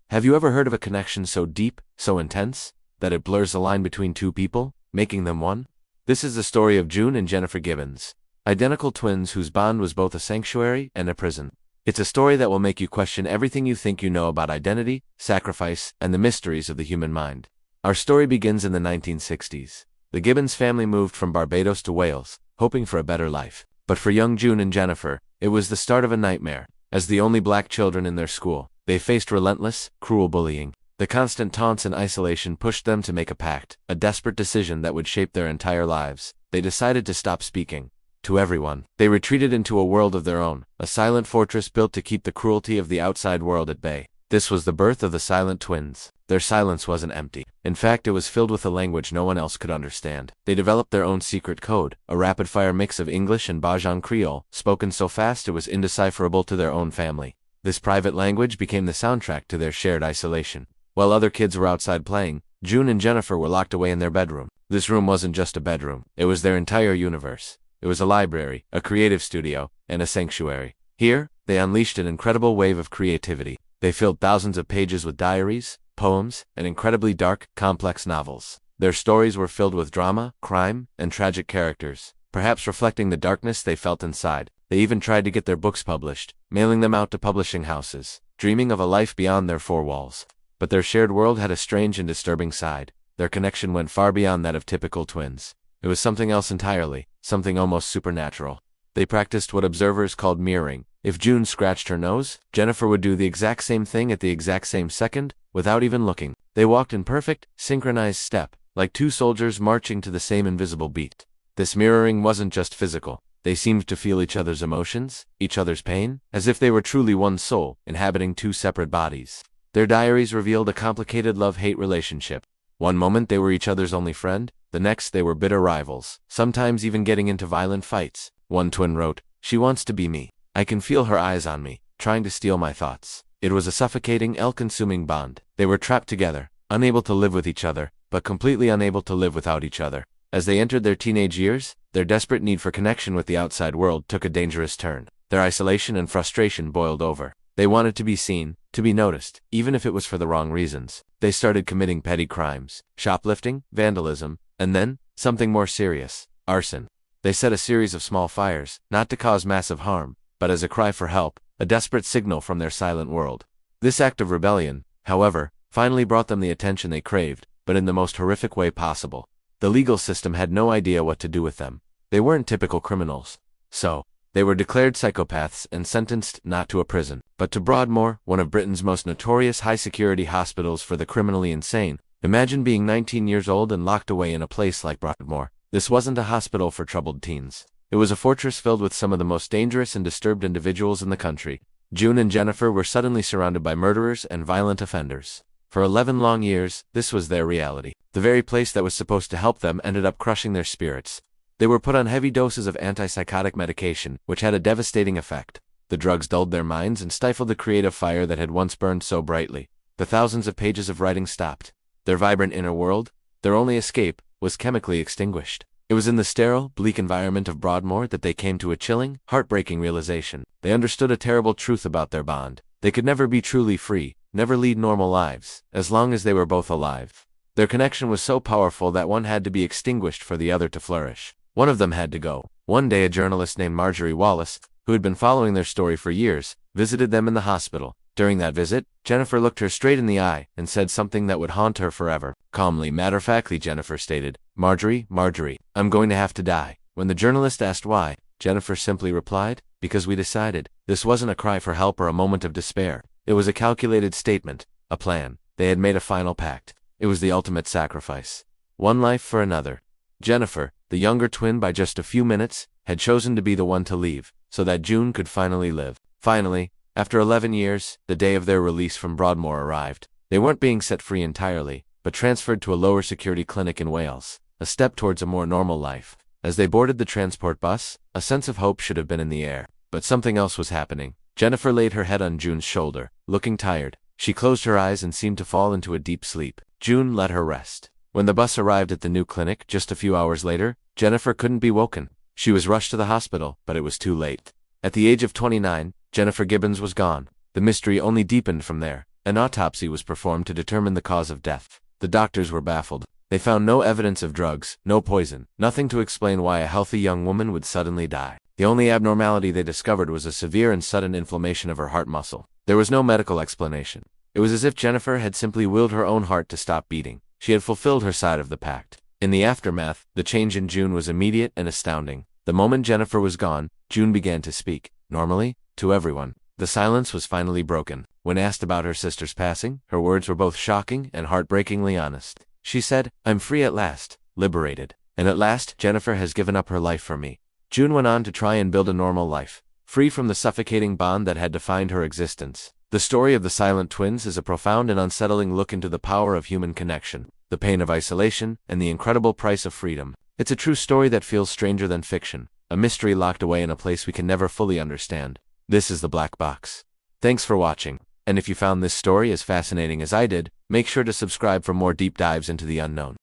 Have you ever heard of a connection so deep, so intense, that it blurs the line between two people, making them one? This is the story of June and Jennifer Gibbons, identical twins whose bond was both a sanctuary and a prison. It's a story that will make you question everything you think you know about identity, sacrifice, and the mysteries of the human mind. Our story begins in the 1960s. The Gibbons family moved from Barbados to Wales, hoping for a better life. But for young June and Jennifer, it was the start of a nightmare. As the only black children in their school, they faced relentless, cruel bullying. The constant taunts and isolation pushed them to make a pact, a desperate decision that would shape their entire lives. They decided to stop speaking to everyone. They retreated into a world of their own, a silent fortress built to keep the cruelty of the outside world at bay. This was the birth of the silent twins. Their silence wasn't empty. In fact, it was filled with a language no one else could understand. They developed their own secret code, a rapid-fire mix of English and Bajan Creole, spoken so fast it was indecipherable to their own family. This private language became the soundtrack to their shared isolation. While other kids were outside playing, June and Jennifer were locked away in their bedroom. This room wasn't just a bedroom. It was their entire universe. It was a library, a creative studio, and a sanctuary. Here, they unleashed an incredible wave of creativity. They filled thousands of pages with diaries, poems, and incredibly dark, complex novels. Their stories were filled with drama, crime, and tragic characters, perhaps reflecting the darkness they felt inside. They even tried to get their books published, mailing them out to publishing houses, dreaming of a life beyond their four walls. But their shared world had a strange and disturbing side. Their connection went far beyond that of typical twins. It was something else entirely, something almost supernatural. They practiced what observers called mirroring. If June scratched her nose, Jennifer would do the exact same thing at the exact same second, without even looking. They walked in perfect, synchronized step, like two soldiers marching to the same invisible beat. This mirroring wasn't just physical. They seemed to feel each other's emotions, each other's pain, as if they were truly one soul, inhabiting two separate bodies. Their diaries revealed a complicated love-hate relationship. One moment they were each other's only friend, the next they were bitter rivals, sometimes even getting into violent fights. One twin wrote, "She wants to be me. I can feel her eyes on me, trying to steal my thoughts." It was a suffocating, all-consuming bond. They were trapped together, unable to live with each other, but completely unable to live without each other. As they entered their teenage years, their desperate need for connection with the outside world took a dangerous turn. Their isolation and frustration boiled over. They wanted to be seen, to be noticed, even if it was for the wrong reasons. They started committing petty crimes, shoplifting, vandalism, and then, something more serious, arson. They set a series of small fires, not to cause massive harm, but as a cry for help, a desperate signal from their silent world. This act of rebellion, however, finally brought them the attention they craved, but in the most horrific way possible. The legal system had no idea what to do with them. They weren't typical criminals. So, they were declared psychopaths and sentenced not to a prison, but to Broadmoor, one of Britain's most notorious high-security hospitals for the criminally insane. Imagine being 19 years old and locked away in a place like Broadmoor. This wasn't a hospital for troubled teens. It was a fortress filled with some of the most dangerous and disturbed individuals in the country. June and Jennifer were suddenly surrounded by murderers and violent offenders. For 11 long years, this was their reality. The very place that was supposed to help them ended up crushing their spirits. They were put on heavy doses of antipsychotic medication, which had a devastating effect. The drugs dulled their minds and stifled the creative fire that had once burned so brightly. The thousands of pages of writing stopped. Their vibrant inner world, their only escape, was chemically extinguished. It was in the sterile, bleak environment of Broadmoor that they came to a chilling, heartbreaking realization. They understood a terrible truth about their bond. They could never be truly free, never lead normal lives, as long as they were both alive. Their connection was so powerful that one had to be extinguished for the other to flourish. One of them had to go. One day a journalist named Marjorie Wallace, who had been following their story for years, visited them in the hospital. During that visit, Jennifer looked her straight in the eye and said something that would haunt her forever. Calmly, matter-of-factly, Jennifer stated, Marjorie, I'm going to have to die." When the journalist asked why, Jennifer simply replied, "Because we decided." This wasn't a cry for help or a moment of despair. It was a calculated statement, a plan. They had made a final pact. It was the ultimate sacrifice. One life for another. Jennifer, the younger twin by just a few minutes, had chosen to be the one to leave, so that June could finally live. Finally, after 11 years, the day of their release from Broadmoor arrived. They weren't being set free entirely, but transferred to a lower security clinic in Wales, a step towards a more normal life. As they boarded the transport bus, a sense of hope should have been in the air. But something else was happening. Jennifer laid her head on June's shoulder, looking tired. She closed her eyes and seemed to fall into a deep sleep. June let her rest. When the bus arrived at the new clinic just a few hours later, Jennifer couldn't be woken. She was rushed to the hospital, but it was too late. At the age of 29, Jennifer Gibbons was gone. The mystery only deepened from there. An autopsy was performed to determine the cause of death. The doctors were baffled. They found no evidence of drugs, no poison, nothing to explain why a healthy young woman would suddenly die. The only abnormality they discovered was a severe and sudden inflammation of her heart muscle. There was no medical explanation. It was as if Jennifer had simply willed her own heart to stop beating. She had fulfilled her side of the pact. In the aftermath, the change in June was immediate and astounding. The moment Jennifer was gone, June began to speak, normally, to everyone. The silence was finally broken. When asked about her sister's passing, her words were both shocking and heartbreakingly honest. She said, "I'm free at last, liberated. And at last, Jennifer has given up her life for me." June went on to try and build a normal life, free from the suffocating bond that had defined her existence. The story of the silent twins is a profound and unsettling look into the power of human connection, the pain of isolation, and the incredible price of freedom. It's a true story that feels stranger than fiction, a mystery locked away in a place we can never fully understand. This is the Black Box. Thanks for watching, and if you found this story as fascinating as I did, make sure to subscribe for more deep dives into the unknown.